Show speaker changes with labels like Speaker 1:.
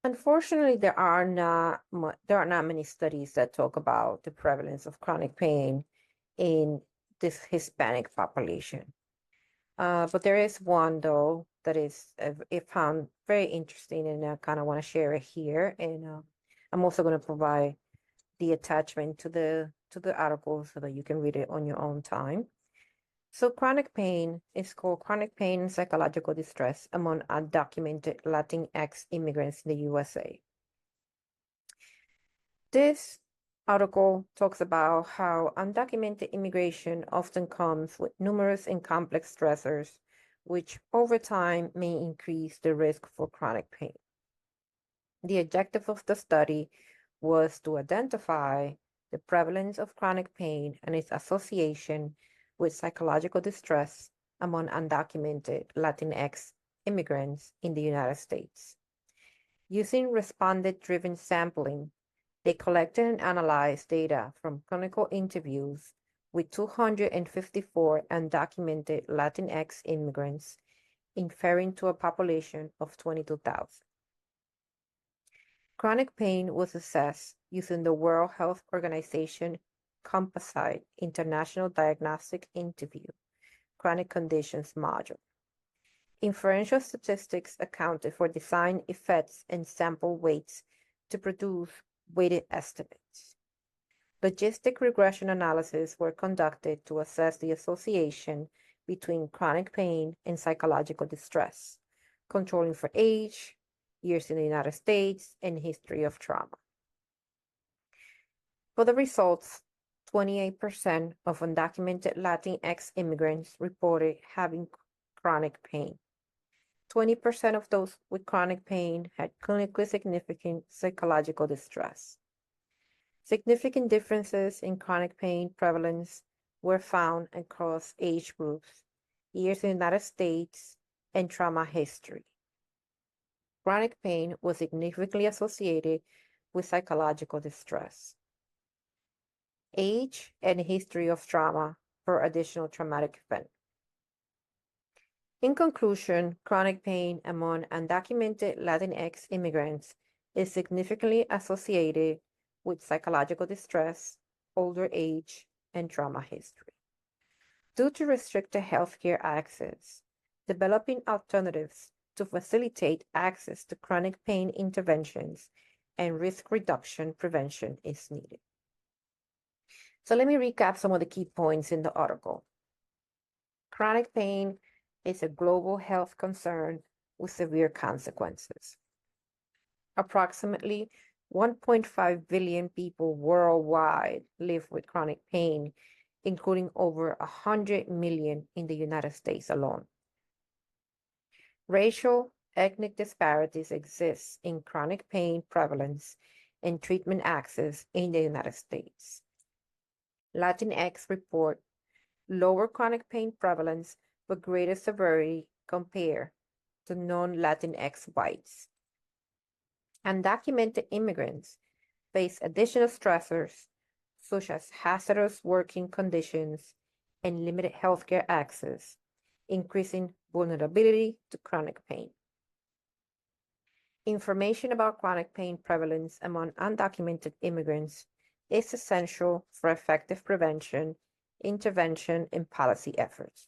Speaker 1: Unfortunately, there are not many studies that talk about the prevalence of chronic pain in this Hispanic population. But there is one though that is it found very interesting, and I kind of want to share it here. And I'm also going to provide the attachment to the article so that you can read it on your own time. So chronic pain is called chronic pain and psychological distress among undocumented Latinx immigrants in the USA. This article talks about how undocumented immigration often comes with numerous and complex stressors, which over time may increase the risk for chronic pain. The objective of the study was to identify the prevalence of chronic pain and its association with psychological distress among undocumented Latinx immigrants in the United States. Using respondent-driven sampling, they collected and analyzed data from clinical interviews with 254 undocumented Latinx immigrants, inferring to a population of 22,000. Chronic pain was assessed using the World Health Organization Composite International Diagnostic Interview Chronic Conditions module. Inferential statistics accounted for design effects and sample weights to produce weighted estimates. Logistic regression analyses were conducted to assess the association between chronic pain and psychological distress, controlling for age, years in the United States, and history of trauma. For the results, 28% of undocumented Latinx immigrants reported having chronic pain. 20% of those with chronic pain had clinically significant psychological distress. Significant differences in chronic pain prevalence were found across age groups, years in the United States, and trauma history. Chronic pain was significantly associated with psychological distress. Age and history of trauma for additional traumatic event. In conclusion, chronic pain among undocumented Latinx immigrants is significantly associated with psychological distress, older age, and trauma history. Due to restricted healthcare access, developing alternatives to facilitate access to chronic pain interventions and risk reduction prevention is needed. So let me recap some of the key points in the article. Chronic pain is a global health concern with severe consequences. Approximately 1.5 billion people worldwide live with chronic pain, including over 100 million in the United States alone. Racial, ethnic disparities exist in chronic pain prevalence and treatment access in the United States. Latinx report lower chronic pain prevalence but greater severity compared to non-Latinx whites. Undocumented immigrants face additional stressors such as hazardous working conditions and limited healthcare access, increasing vulnerability to chronic pain. Information about chronic pain prevalence among undocumented immigrants is essential for effective prevention, intervention, and policy efforts.